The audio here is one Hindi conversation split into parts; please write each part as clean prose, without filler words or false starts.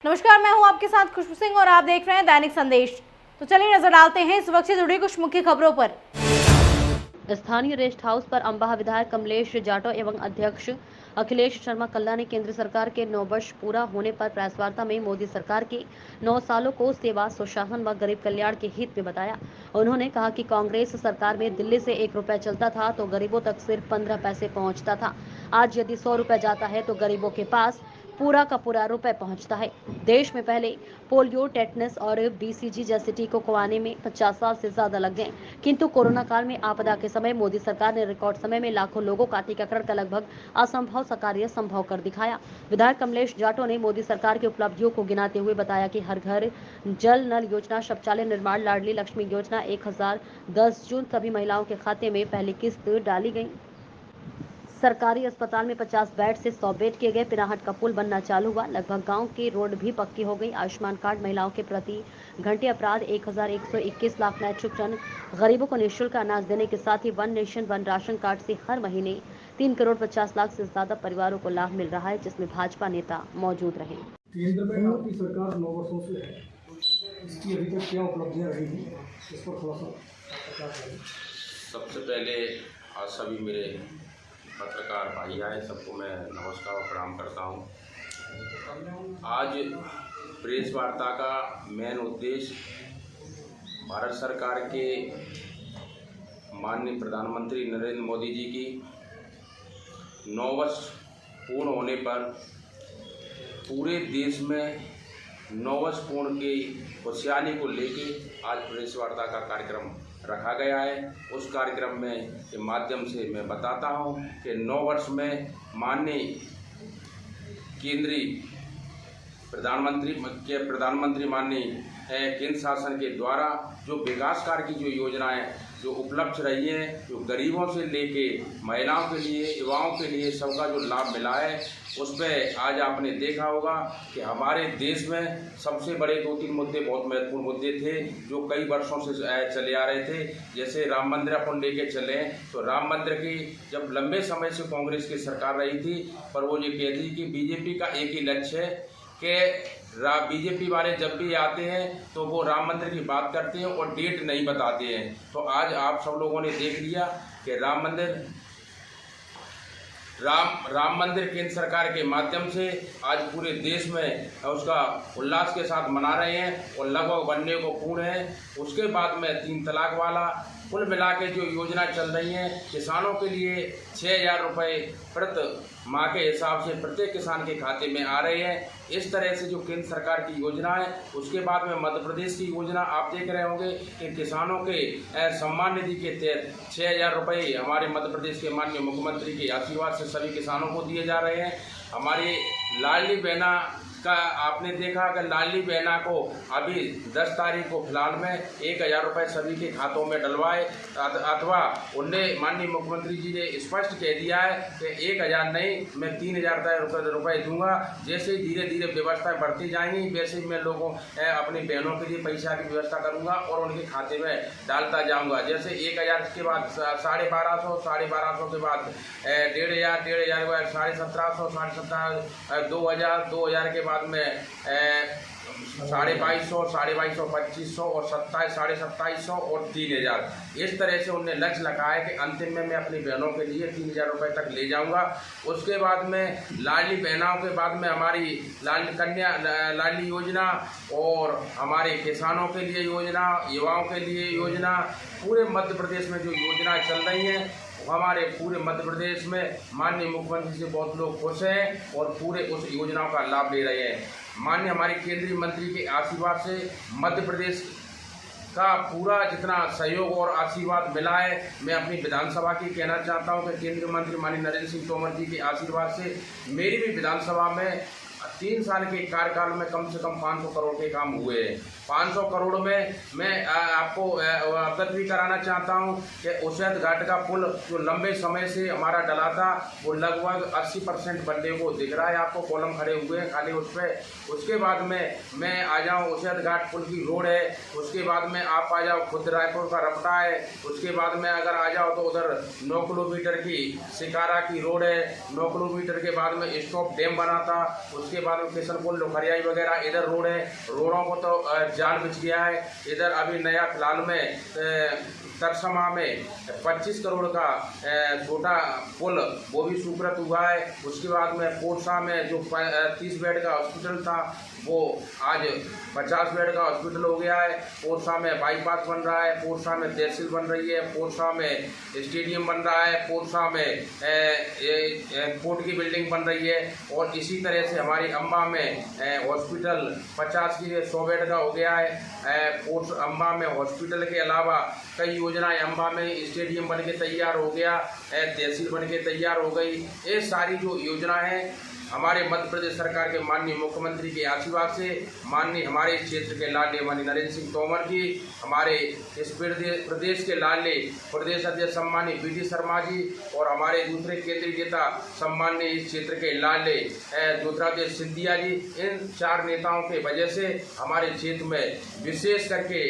नमस्कार, मैं हूं आपके साथ खुशबू सिंह और आप देख रहे हैं दैनिक संदेश। तो चलिए नजर डालते हैं इस वक्त से जुड़ी कुछ मुख्य खबरों पर। स्थानीय रेस्ट हाउस पर अम्बाहा विधायक कमलेश जाटव एवं अध्यक्ष अखिलेश शर्मा कल्ला ने केंद्र सरकार के 9 वर्ष पूरा होने पर प्रेस वार्ता में मोदी सरकार के 9 सालों को सेवा, सुशासन व गरीब कल्याण के हित में बताया। उन्होंने कहा कि कांग्रेस सरकार में दिल्ली से 1 रुपया चलता था तो गरीबों तक सिर्फ 15 पैसे पहुंचता था। आज यदि 100 रुपया जाता है तो गरीबों के पास पूरा का पूरा रुपए पहुंचता है। देश में पहले पोलियो, टेटनस और बीसीजी जैसे टीकों को आने में 50 साल से ज्यादा लग गए, किंतु कोरोना काल में आपदा के समय मोदी सरकार ने रिकॉर्ड समय में लाखों लोगों का टीकाकरण का लगभग असंभव सा कार्य संभव कर दिखाया। विधायक कमलेश जाटव ने मोदी सरकार की उपलब्धियों को गिनाते हुए बताया कि हर घर जल नल योजना, शौचालय निर्माण, लाडली लक्ष्मी योजना, 1010 जून सभी महिलाओं के खाते में पहली किस्त डाली गई। सरकारी अस्पताल में 50 बेड से 100 बेड किए गए। पिनाहट का पुल बनना चालू हुआ। लगभग गांव की रोड भी पक्की हो गई। आयुष्मान कार्ड महिलाओं के प्रति घंटे अपराध 1121 लाख मैट्रिक टन। गरीबों को निःशुल्क अनाज देने के साथ ही one nation one ration card से हर महीने 3 करोड़ 50 लाख से ज्यादा परिवारों को लाभ मिल रहा है, जिसमें भाजपा नेता मौजूद रहे। केंद्र में आपकी सरकार 9 वर्षों से है, इसकी अभी तक क्या उपलब्धियां रही हैं, इस पर थोड़ा सा। सबसे पहले आज सभी मेरे पत्रकार भाई आए, सबको मैं नमस्कार और प्रणाम करता हूं। आज प्रेस वार्ता का मेन उद्देश्य भारत सरकार के माननीय प्रधानमंत्री नरेंद्र मोदी जी की 9 वर्ष पूर्ण होने पर पूरे देश में 9 वर्ष पूर्ण की खुशहाली को लेके आज प्रेस वार्ता का कार्यक्रम रखा गया है। उस कार्यक्रम में के माध्यम से मैं बताता हूं कि 9 वर्ष में माननीय केंद्रीय प्रधानमंत्री माननीय केंद्र शासन के द्वारा जो विकास कार्य की जो योजनाएं जो उपलब्ध रही है, जो गरीबों से लेके महिलाओं के लिए, युवाओं के लिए सबका जो लाभ मिला है, उस पर आज आपने देखा होगा कि हमारे देश में सबसे बड़े 2-3 मुद्दे बहुत महत्वपूर्ण मुद्दे थे जो कई वर्षों से चले आ रहे थे। जैसे राम मंदिर अपन लेके चले तो राम मंदिर की जब लंबे समय से कांग्रेस की सरकार रही थी, पर वो ये कहती कि बीजेपी का एक ही लक्ष्य है कि बीजेपी वाले जब भी आते हैं तो वो राम मंदिर की बात करते हैं और डेट नहीं बताते हैं। तो आज आप सब लोगों ने देख लिया कि राम मंदिर केंद्र सरकार के माध्यम से आज पूरे देश में उसका उल्लास के साथ मना रहे हैं और लगभग बनने को पूर्ण है। उसके बाद में 3 तलाक वाला कुल मिला के जो योजना चल रही है किसानों के लिए 6,000 रुपये प्रति माह के हिसाब से प्रत्येक किसान के खाते में आ रहे हैं। इस तरह से जो केंद्र सरकार की योजना है, उसके बाद में मध्य प्रदेश की योजना आप देख रहे होंगे कि किसानों के सम्मान निधि के तहत 6,000 रुपये हमारे मध्य प्रदेश के माननीय मुख्यमंत्री के आशीर्वाद से सभी किसानों को दिए जा रहे हैं। हमारी लाडली बहना का आपने देखा कि लाडली बहना को अभी 10 तारीख को फिलहाल में 1,000 रुपये सभी के खातों में डलवाए, अथवा उनने माननीय मुख्यमंत्री जी ने स्पष्ट कह दिया है कि 1,000 नहीं, मैं 3,000 रुपये दूंगा। जैसे धीरे धीरे व्यवस्थाएं बढ़ती जाएंगी वैसे ही मैं लोगों अपनी बहनों के लिए पैसा की व्यवस्था करूंगा और उनके खाते में डालता जाऊंगा। जैसे 1,000 के बाद 1250 के बाद 1,500 के बाद 1750 2,000 के बाद में 2250, 2250 और 2750 और 3,000। इस तरह से उन्होंने लक्ष्य लगा है कि अंतिम में मैं अपनी बहनों के लिए 3,000 रुपये तक ले जाऊंगा। उसके बाद में लाडली बहनों के बाद में हमारी लाडली योजना और हमारे किसानों के लिए योजना, युवाओं के लिए योजना, पूरे मध्य प्रदेश में जो योजना चल रही हैं हमारे पूरे मध्य प्रदेश में माननीय मुख्यमंत्री से बहुत लोग खुश हैं और पूरे उस योजनाओं का लाभ ले रहे हैं। माननीय हमारे केंद्रीय मंत्री के आशीर्वाद से मध्य प्रदेश का पूरा जितना सहयोग और आशीर्वाद मिला है, मैं अपनी विधानसभा की कहना चाहता हूं कि केंद्रीय मंत्री माननीय नरेंद्र सिंह तोमर जी के आशीर्वाद से मेरी भी विधानसभा में 3 साल के कार्यकाल में कम से कम 500 करोड़ के काम हुए हैं। 500 करोड़ में मैं आपको अवगत भी कराना चाहता हूं कि उसेद घाट का पुल जो लंबे समय से हमारा डला था वो लगभग 80% बनने को दिख रहा है। आपको कॉलम खड़े हुए हैं खाली उस पर। उसके बाद में मैं आ जाऊँ उसेद घाट पुल की रोड है, उसके बाद में आप आ जाओ खुद रायपुर का रपटा है, उसके बाद में अगर आ जाओ तो उधर 9 किलोमीटर की शिकारा की रोड है, 9 किलोमीटर के बाद में स्टॉप डैम बना था, उसके उसके बाद में किशनपुर लोखरियाई वगैरह इधर रोड है, रोडों को तो जान बिछ गया है। इधर अभी नया फिलहाल में तरसमा में 25 करोड़ का छोटा पुल वो भी स्वीकृत हुआ है। उसके बाद में पोरसा में जो 30 बेड का हॉस्पिटल था वो आज 50 बेड का हॉस्पिटल हो गया है। पोरसा में बाईपास बन रहा है, पोरसा में तहसील बन रही है, पोरसा में स्टेडियम बन रहा है, पोरसा में कोर्ट की बिल्डिंग बन रही है। और इसी तरह से हमारी अम्बा में हॉस्पिटल 50 की 100 बेड का हो गया है। अम्बा में हॉस्पिटल के अलावा कई योजनाएं, अम्बा में स्टेडियम बन के तैयार हो गया, तहसील बन के तैयार हो गई। ये सारी जो योजना है हमारे मध्य प्रदेश सरकार के माननीय मुख्यमंत्री के आशीर्वाद से, माननीय हमारे क्षेत्र के लाडले माननीय नरेंद्र सिंह तोमर जी, हमारे इस प्रदेश के लाडले प्रदेश अध्यक्ष सम्मानीय BD शर्मा जी और हमारे दूसरे केंद्रीय नेता सम्मानीय इस क्षेत्र के लाडले ज्योतिरादित्य सिंधिया जी, इन 4 नेताओं के वजह से हमारे क्षेत्र में विशेष करके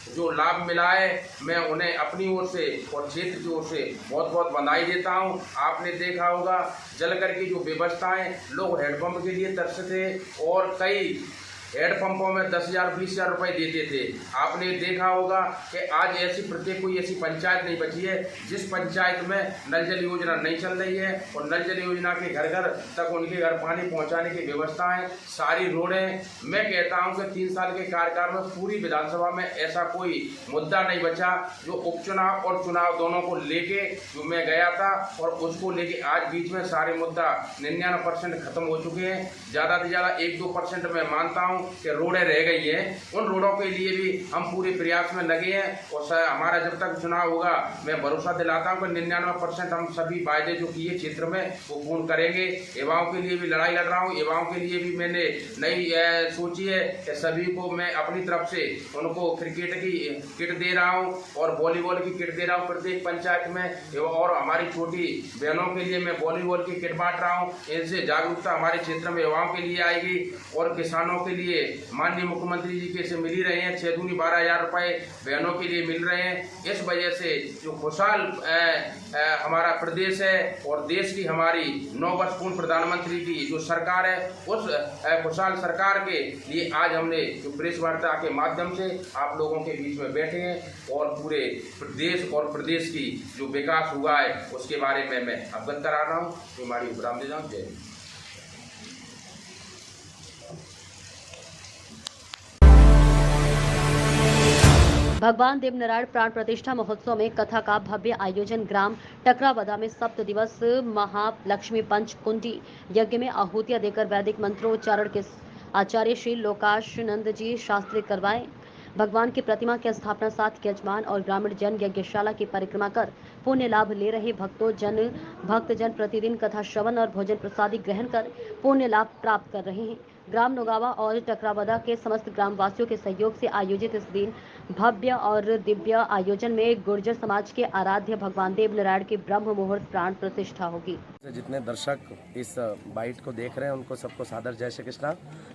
जो लाभ मिला है, मैं उन्हें अपनी ओर से और क्षेत्र की ओर से बहुत बहुत बधाई देता हूं। आपने देखा होगा जलकर की जो व्यवस्थाएं, लोग हैंडपंप के लिए तरसते थे और कई हैंडपंपों में 10,000 20,000 रुपये देते थे। आपने देखा होगा कि आज ऐसी प्रत्येक कोई ऐसी पंचायत नहीं बची है जिस पंचायत में नल जल योजना नहीं चल रही है। और नल जल योजना के घर घर तक उनके घर पानी पहुंचाने की व्यवस्थाएं, सारी रोडें, मैं कहता हूं कि 3 साल के कार्यकाल में पूरी विधानसभा में ऐसा कोई मुद्दा नहीं बचा जो उपचुनाव और चुनाव दोनों को लेके जो मैं गया था और उसको लेके आज बीच में सारे मुद्दा 99% खत्म हो चुके हैं। ज़्यादा से ज़्यादा 1-2% मैं मानता हूँ कि रोडें रह गई हैं। उन रोडों के लिए भी हम पूरे प्रयास में लगे हैं और हमारा जब तक चुनाव होगा मैं भरोसा दिलाता हूं कि 99% हम सभी वायदे जो किए क्षेत्र में वो पूर्ण करेंगे। युवाओं के लिए भी लड़ाई लड़ रहा हूं, युवाओं के लिए भी मैंने नई सोची है कि सभी को मैं अपनी तरफ से उनको क्रिकेट की किट दे रहा हूँ और वॉलीबॉल की किट दे रहा हूँ प्रत्येक पंचायत में। और हमारी छोटी बहनों के लिए मैं वॉलीबॉल की किट बांट रहा हूँ। इनसे जागरूकता हमारे क्षेत्र में युवाओं के लिए आएगी। और किसानों के लिए माननीय मुख्यमंत्री जी के से मिल ही रहे हैं, 6 दूनी 12,000 रुपये बहनों के लिए मिल रहे हैं। इस वजह से जो खुशहाल हमारा प्रदेश है और देश की हमारी 9 वर्ष पूर्ण प्रधानमंत्री की जो सरकार है, उस खुशहाल सरकार के लिए आज हमने जो प्रेस वार्ता के माध्यम से आप लोगों के बीच में बैठे हैं और पूरे प्रदेश और प्रदेश की जो विकास हुआ है उसके बारे में मैं अवगत करा रहा हूँ। हमारी उपराम दे जाऊँ। जय हिंद। भगवान देवनारायण प्राण प्रतिष्ठा महोत्सव में कथा का भव्य आयोजन ग्राम टकरावदा में 7 दिवस महालक्ष्मी पंच कुंडी यज्ञ में आहुतियां देकर वैदिक मंत्रोच्चारण के आचार्य श्री लोकाशानंद जी शास्त्री करवाए। भगवान की प्रतिमा की स्थापना 7 यजमान और ग्रामीण जन यज्ञशाला की परिक्रमा कर पुण्य लाभ ले रहे भक्तजन प्रतिदिन कथा श्रवण और भोजन प्रसादी ग्रहण कर पुण्य लाभ प्राप्त कर रहे हैं। ग्राम नोगावा और टकरावदा के समस्त ग्रामवासियों के सहयोग से आयोजित इस दिन भव्य और दिव्य आयोजन में गुर्जर समाज के आराध्य भगवान देवनारायण की ब्रह्म मुहूर्त प्राण प्रतिष्ठा होगी। जितने दर्शक इस बाइट को देख रहे हैं उनको सबको सादर जय श्री कृष्णा।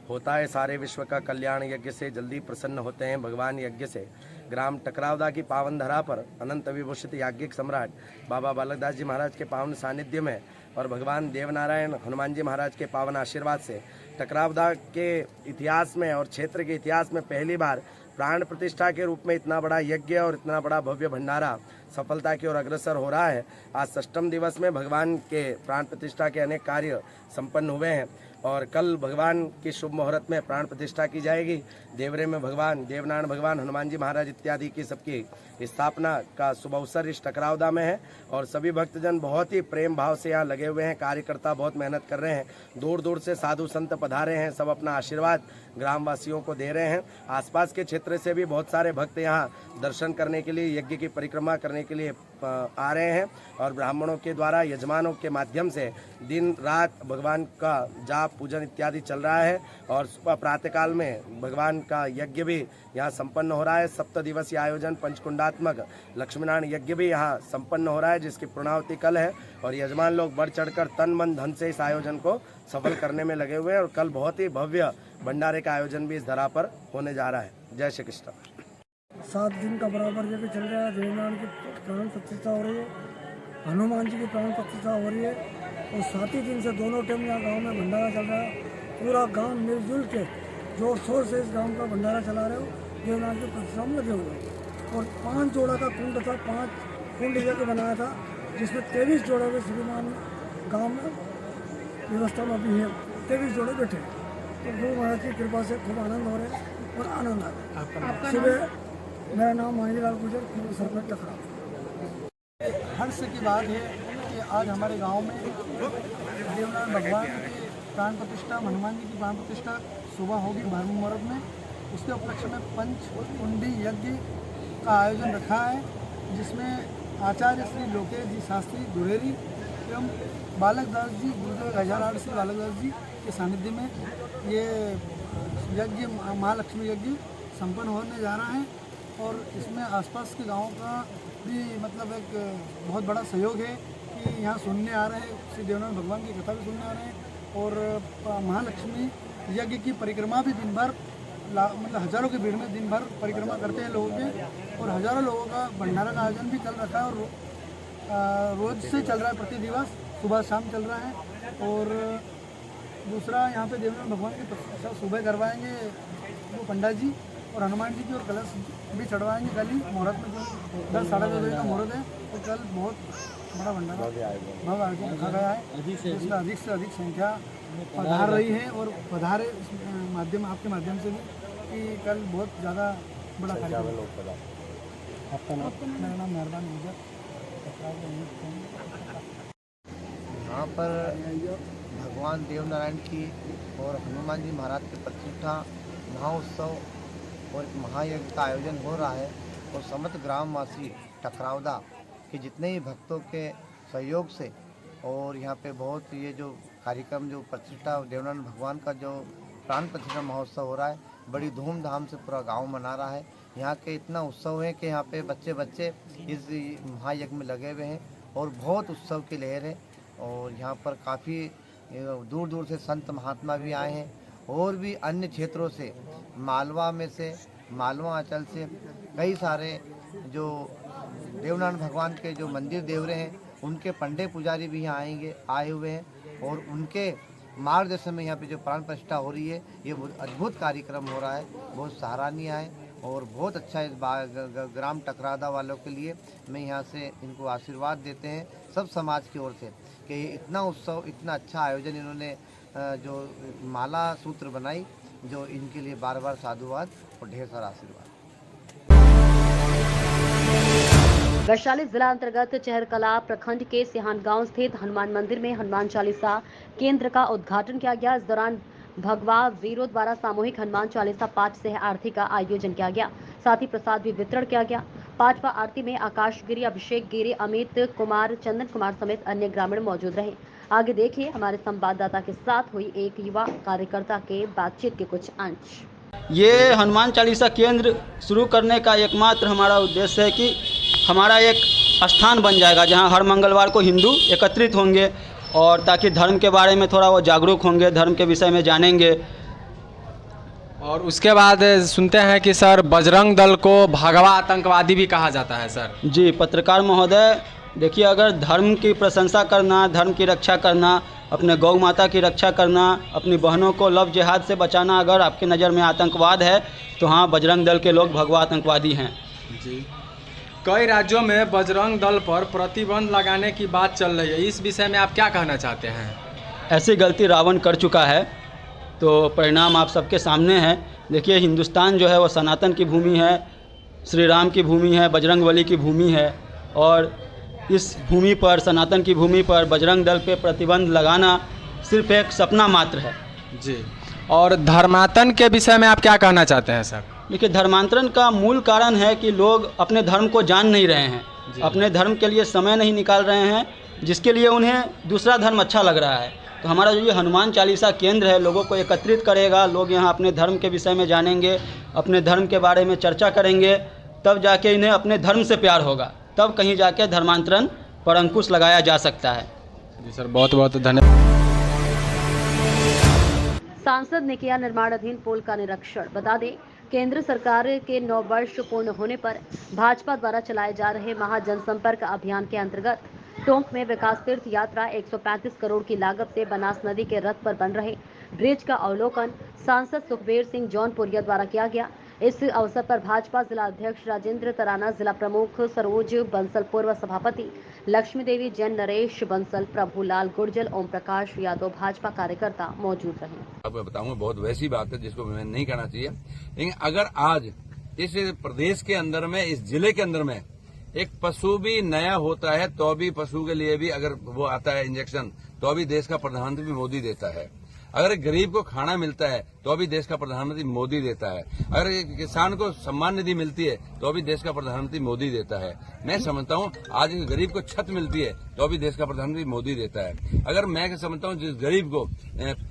होता है सारे विश्व का कल्याण यज्ञ से, जल्दी प्रसन्न होते हैं भगवान यज्ञ से। ग्राम टकरावदा की पावन धरा पर अनंत विभूषित याज्ञिक सम्राट बाबा बालकदास जी महाराज के पावन सानिध्य में और भगवान देवनारायण हनुमान जी महाराज के पावन आशीर्वाद से टकरावदा के इतिहास में और क्षेत्र के इतिहास में पहली बार प्राण प्रतिष्ठा के रूप में इतना बड़ा यज्ञ और इतना बड़ा भव्य भंडारा सफलता की ओर अग्रसर हो रहा है। आज 6वें दिवस में भगवान के प्राण प्रतिष्ठा के अनेक कार्य संपन्न हुए हैं और कल भगवान की शुभ मुहूर्त में प्राण प्रतिष्ठा की जाएगी। देवरे में भगवान देवनारायण भगवान हनुमान जी महाराज इत्यादि की सबकी स्थापना का शुभ अवसर इस टकरावदा में है और सभी भक्तजन बहुत ही प्रेम भाव से यहाँ लगे हुए हैं। कार्यकर्ता बहुत मेहनत कर रहे हैं, दूर दूर से साधु संत पधारे हैं, सब अपना आशीर्वाद ग्रामवासियों को दे रहे हैं। आसपास के क्षेत्र से भी बहुत सारे भक्त यहाँ दर्शन करने के लिए, यज्ञ की परिक्रमा करने के लिए आ रहे हैं और ब्राह्मणों के द्वारा यजमानों के माध्यम से दिन रात भगवान का जाप पूजन इत्यादि चल रहा है और सुबह प्रातःकाल में भगवान का यज्ञ भी यहाँ संपन्न हो रहा है। 7 दिवसीय आयोजन पंचकुंडात्मक लक्ष्मीनारायण यज्ञ भी यहाँ संपन्न हो रहा है जिसकी पूर्णाहुति कल है और यजमान लोग बढ़ चढ़कर तन मन धन से इस आयोजन को सफल करने में लगे हुए हैं और कल बहुत ही भव्य भंडारे का आयोजन भी इस धरा पर होने जा रहा है। जय श्री कृष्ण। 7 दिन का बराबर यज्ञ चल रहा है। देवनारायण की प्राण प्रतिष्ठा हो रही है, हनुमान जी की प्राण प्रतिष्ठा हो रही है और 7 ही दिन से दोनों टाइम यहाँ गाँव में भंडारा चल रहा है। पूरा गांव मिलजुल के जोर शोर से इस गांव का भंडारा चला रहे हो, देवनाथ के प्रतिष्ठा में लगे हुए हो। और 5 जोड़ा का कुंड था, 5 कुंड लेकर बनाया था, जिसमें 23 जोड़ों के श्रीमान गांव में व्यवस्था में अभी है 23 जोड़े बैठे हैं। तो गुरु महाराज की कृपा से खूब आनंद हो रहे हैं और आनंद आ रहा है। सुबह मेरा नाम मानीलाल गुजर, सरपंच टकराव। हर्ष की बात है कि आज हमारे गांव में देवनाथ भगवान की प्राण प्रतिष्ठा, हनुमान जी की प्राण प्रतिष्ठा सुबह होगी ब्रह्म मुहूर्त में। उसके उपलक्ष्य में पंचकुंडी यज्ञ का आयोजन रखा है, जिसमें आचार्य श्री लोकेश जी शास्त्री गुरेरी एवं बालक दास जी, गुरुदेव गजाराड़ श्री बालक दास जी के सानिध्य में ये यज्ञ, महालक्ष्मी यज्ञ संपन्न होने जा रहा है। और इसमें आसपास के गाँव का भी मतलब एक बहुत बड़ा सहयोग है कि यहाँ सुनने आ रहे हैं, श्री देवनाथ भगवान की कथा भी सुनने आ रहे हैं। और महालक्ष्मी यज्ञ की परिक्रमा भी दिन भर मतलब हज़ारों की भीड़ में दिन भर परिक्रमा करते हैं लोगों के, और हज़ारों लोगों का भंडारा का आयोजन भी चल रखा है। और रोज़ से चल रहा है, प्रति दिवस सुबह शाम चल रहा है। और दूसरा यहाँ पे देवनाथ भगवान की प्रतिष्ठा सुबह करवाएंगे वो पंडित जी, और हनुमान जी की और कलश भी चढ़वाएंगे कल ही मुहूर्त में, जो 10 साढ़े 10 बजे का मुहूर्त है। तो कल बहुत बड़ा भंडारा भव्य आयोजन रखा गया है, जिसमें अधिक से अधिक संख्या पधार रही है और पधारे इस माध्यम, आपके माध्यम से भी, कि कल बहुत ज़्यादा बड़ा कार्यक्रम। आपका नाम? मेरा नाम मेहरबान गुजर। यहाँ पर भगवान देवनारायण की और हनुमान जी महाराज की प्रतिष्ठा महाउत्सव और एक महायज्ञ का आयोजन हो रहा है। और समस्त ग्रामवासी टकरावदा के जितने ही भक्तों के सहयोग से, और यहाँ पे बहुत ये जो कार्यक्रम, जो प्रतिष्ठा देवनारायण भगवान का जो प्राण प्रतिष्ठा महोत्सव हो रहा है, बड़ी धूमधाम से पूरा गांव मना रहा है। यहाँ के इतना उत्सव है कि यहाँ पे बच्चे बच्चे इस महायज्ञ में लगे हुए हैं और बहुत उत्सव की लहर है। और यहाँ पर काफ़ी दूर दूर से संत महात्मा भी आए हैं, और भी अन्य क्षेत्रों से, मालवा में से, मालवा अंचल से कई सारे जो देवनारायण भगवान के जो मंदिर देवरे हैं, उनके पंडे पुजारी भी यहाँ आए हुए हैं। और उनके मार्गदर्शन में यहाँ पे जो प्राण प्रतिष्ठा हो रही है, ये बहुत अद्भुत कार्यक्रम हो रहा है, बहुत सराहनीय है और बहुत अच्छा इस ग्राम टकरादा वालों के लिए मैं यहाँ से इनको आशीर्वाद देते हैं सब समाज की ओर से कि इतना उत्सव, इतना अच्छा आयोजन इन्होंने जो माला सूत्र बनाई, जो इनके लिए बार बार साधुवाद और ढेर सारा आशीर्वाद। वैशाली जिला अंतर्गत चहरकला प्रखंड के सिहान गांव स्थित हनुमान मंदिर में हनुमान चालीसा केंद्र का उद्घाटन किया गया। इस दौरान भगवा वीरों द्वारा सामूहिक हनुमान चालीसा पाठ सह आरती का आयोजन किया गया। साथ ही प्रसाद भी वितरण किया गया। पाठवा आरती में आकाश गिरी, अभिषेक गिरी, अमित कुमार, चंदन कुमार समेत अन्य ग्रामीण मौजूद रहे। आगे देखिए हमारे संवाददाता के साथ हुई एक युवा कार्यकर्ता के बातचीत के कुछ अंश। ये हनुमान चालीसा केंद्र शुरू करने का एकमात्र हमारा उद्देश्य है कि हमारा एक स्थान बन जाएगा जहां हर मंगलवार को हिंदू एकत्रित होंगे, और ताकि धर्म के बारे में थोड़ा वो जागरूक होंगे, धर्म के विषय में जानेंगे। और उसके बाद सुनते हैं कि सर बजरंग दल को भगवा आतंकवादी भी कहा जाता है सर। जी पत्रकार महोदय, देखिए, अगर धर्म की प्रशंसा करना, धर्म की रक्षा करना, अपने गौ माता की रक्षा करना, अपनी बहनों को लव जिहाद से बचाना अगर आपकी नज़र में आतंकवाद है, तो हाँ, बजरंग दल के लोग भगवा आतंकवादी हैं। जी, कई राज्यों में बजरंग दल पर प्रतिबंध लगाने की बात चल रही है, इस विषय में आप क्या कहना चाहते हैं? ऐसी गलती रावण कर चुका है, तो परिणाम आप सबके सामने है। देखिए, हिंदुस्तान जो है वो सनातन की भूमि है, श्री राम की भूमि है, बजरंगबली की भूमि है, और इस भूमि पर, सनातन की भूमि पर बजरंग दल पे प्रतिबंध लगाना सिर्फ एक सपना मात्र है। जी, और धर्मांतरण के विषय में आप क्या कहना चाहते हैं सर? देखिए, धर्मांतरण का मूल कारण है कि लोग अपने धर्म को जान नहीं रहे हैं, अपने धर्म के लिए समय नहीं निकाल रहे हैं, जिसके लिए उन्हें दूसरा धर्म अच्छा लग रहा है। तो हमारा जो ये हनुमान चालीसा केंद्र है, लोगों को एकत्रित करेगा, लोग यहाँ अपने धर्म के विषय में जानेंगे, अपने धर्म के बारे में चर्चा करेंगे, तब जाके इन्हें अपने धर्म से प्यार होगा, तब कहीं जाके धर्मांतरण पर अंकुश लगाया जा सकता है। जी सर, बहुत बहुत धन्यवाद। सांसद ने किया निर्माणाधीन पुल का निरीक्षण। बता दें, केंद्र सरकार के 9 वर्ष पूर्ण होने पर भाजपा द्वारा चलाए जा रहे महाजनसंपर्क अभियान के अंतर्गत टोंक में विकास तीर्थ यात्रा 135 करोड़ की लागत से बनास नदी के रथ पर बन रहे ब्रिज का अवलोकन सांसद सुखबीर सिंह जौनपुरिया द्वारा किया गया। इस अवसर पर भाजपा जिला अध्यक्ष राजेंद्र तराना, जिला प्रमुख सरोज बंसल, पूर्व सभापति लक्ष्मी देवी जैन, नरेश बंसल, प्रभुलाल गुर्जर, ओम प्रकाश यादव भाजपा कार्यकर्ता मौजूद रहे। आपको बताऊंगा, बहुत वैसी बात है जिसको मैं नहीं कहना चाहिए, लेकिन अगर आज इस प्रदेश के अंदर में, इस जिले के अंदर में एक पशु भी नया होता है तो भी पशु के लिए भी अगर वो आता है इंजेक्शन, तो भी देश का प्रधानमंत्री भी मोदी देता है। अगर एक गरीब को खाना मिलता है तो भी देश का प्रधानमंत्री मोदी देता है। अगर एक किसान को सम्मान निधि मिलती है तो भी देश का प्रधानमंत्री मोदी देता है। मैं समझता हूँ आज एक गरीब को छत मिलती है तो भी देश का प्रधानमंत्री मोदी देता है। अगर मैं समझता हूँ जिस गरीब को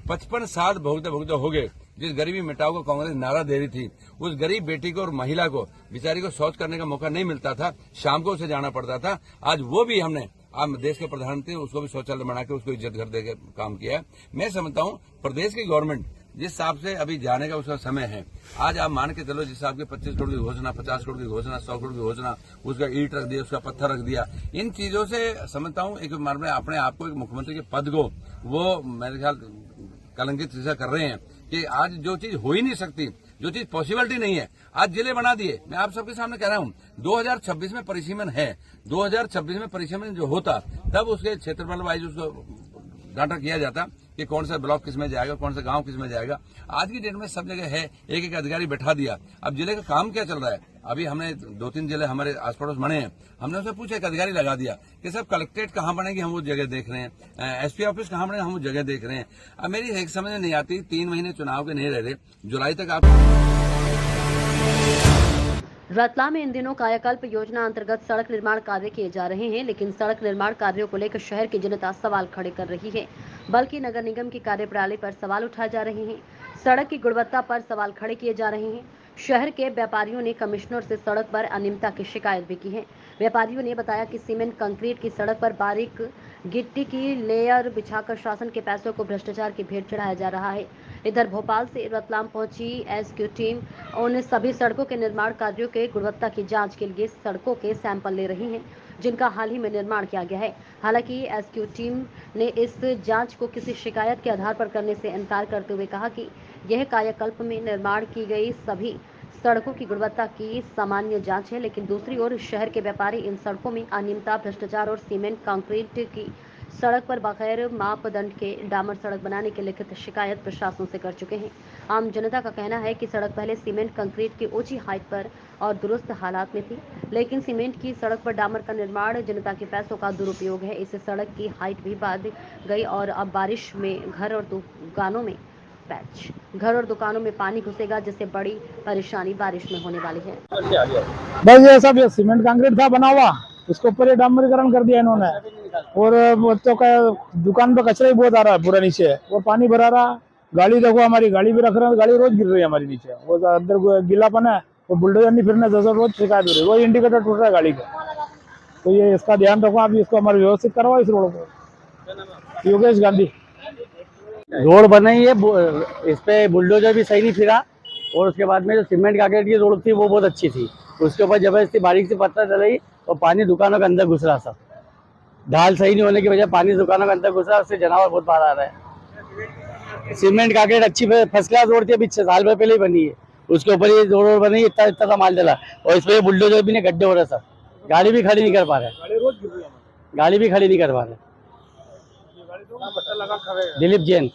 55 साल भोगते भोगते हो गए, जिस गरीबी मिटाओ को कांग्रेस नारा दे रही थी, उस गरीब बेटी को और महिला को, बेचारी को शौच करने का मौका नहीं मिलता था, शाम को उसे जाना पड़ता था। आज वो भी हमने, आज देश के प्रधानमंत्री उसको भी शौचालय बना के उसको इज्जत घर देकर काम किया है। मैं समझता हूँ प्रदेश की गवर्नमेंट जिस हिसाब से अभी जाने का उसका समय है, आज आप मान के चलो जिस हिसाब के 25 करोड़ की घोषणा, 50 करोड़ की घोषणा, 100 करोड़ की घोषणा, उसका ईंट रख दिया, उसका पत्थर रख दिया, इन चीजों से समझता हूँ एक अपने आप को एक मुख्यमंत्री के पद को वो मेरे ख्याल कलंकित कर रहे हैं कि आज जो चीज हो ही नहीं सकती, जो चीज पॉसिबिलिटी नहीं है, आज जिले बना दिए। मैं आप सबके सामने कह रहा हूँ 2026 में परिसीमन है, 2026 में परिसीमन जो होता तब उसके क्षेत्रफल वाइज उसको डाटा किया जाता कि कौन सा ब्लॉक किस में जाएगा, कौन सा गांव किस में जाएगा। आज की डेट में सब जगह है, एक एक अधिकारी बैठा दिया। अब जिले का काम क्या चल रहा है, अभी हमने 2-3 जिले हमारे आस पड़ोस बने हैं, हमने उससे पूछा, एक अधिकारी लगा दिया कि सब कलेक्ट्रेट कहाँ बनेगी, हम वो जगह देख रहे हैं, एसपी ऑफिस कहाँ बनेगा, हम वो जगह देख रहे हैं। अब मेरी एक समझ नहीं आती, 3 महीने चुनाव के नहीं रह रहे, जुलाई तक आप रतलाम में इन दिनों कायाकल्प योजना अंतर्गत सड़क निर्माण कार्य किए जा रहे हैं, लेकिन सड़क निर्माण कार्यों को लेकर शहर की जनता सवाल खड़े कर रही है, बल्कि नगर निगम की कार्यप्रणाली पर सवाल उठाए जा रहे हैं। सड़क की गुणवत्ता पर सवाल खड़े किए जा रहे हैं। शहर के व्यापारियों ने कमिश्नर से सड़क पर अनियमितता की शिकायत भी की है। व्यापारियों ने बताया कि सीमेंट कंक्रीट की सड़क पर बारीक गिट्टी की लेयर बिछाकर शासन के पैसों को भ्रष्टाचार की भेंट चढ़ाया जा रहा है। इधर भोपाल से रतलाम पहुंची एसक्यू टीम उन सभी सड़कों के निर्माण कार्यों के गुणवत्ता की जांच के लिए सड़कों के सैंपल ले रही हैं, जिनका हाल ही में निर्माण किया गया है। हालांकि एसक्यू टीम ने इस जांच को किसी शिकायत के आधार पर करने से इनकार करते हुए कहा कि यह कायाकल्प में निर्माण की गई सभी सड़कों की गुणवत्ता की सामान्य जांच है, लेकिन दूसरी ओर शहर के व्यापारी इन सड़कों में अनियमितता, भ्रष्टाचार और सीमेंट कंक्रीट की सड़क पर बगैर मापदंड के डामर सड़क बनाने की लिखित शिकायत प्रशासन से कर चुके हैं। आम जनता का कहना है कि सड़क पहले सीमेंट कंक्रीट की ऊंची हाइट पर और दुरुस्त हालात में थी, लेकिन सीमेंट की सड़क पर डामर का निर्माण जनता के पैसों का दुरुपयोग है। इससे सड़क की हाइट भी बढ़ गई और अब बारिश में घर और दुकानों में पानी घुसेगा, जिससे बड़ी परेशानी बारिश में होने वाली है। बस ये सब सीमेंट कंक्रीट था बना हुआ, उसके ऊपर ये डामरीकरण कर दिया इन्होंने, और बच्चों का दुकान पर कचरा ही बहुत आ रहा है पूरा नीचे, वो पानी भरा रहा। गाड़ी देखो, हमारी गाड़ी भी रख रहे हैं, गाड़ी रोज गिर रही है हमारी नीचे, वो अंदर गीलापन है, वो बुलडोजर नहीं फिरने जैसा रोज शिकायत हो रही है, रोज इंडिकेटर टूट रहा है गाड़ी का। तो ये इसका ध्यान रखो आप, इसको हमारे व्यवस्थित करवाओ इस रोड को। योगेश गांधी। रोड बनाई है, इस पे बुलडोजर भी सही नहीं फिरा, और उसके बाद में जो सीमेंट कांक्रीट की रोड थी वो बहुत अच्छी थी, उसके ऊपर जबरदस्ती बारीक से पत्थर डलाई और पानी दुकानों के अंदर घुस रहा। सब ढाल सही नहीं होने की वजह पानी दुकानों के अंदर घुस रहा, उससे जानवर बहुत बाहर आ रहा है। सीमेंट कांक्रीट अच्छी फर्स्ट क्लास रोड थी, अभी 6 साल पहले ही बनी है, उसके ऊपर ये रोड बनी, इतना सा माल डला, और इस पर बुलडोजर भी नहीं, गड्ढे हो रहे सब, गाड़ी भी खड़ी नहीं कर पा रहे, गाड़ी भी खड़ी नहीं कर पा रहे। दिलीप जैन।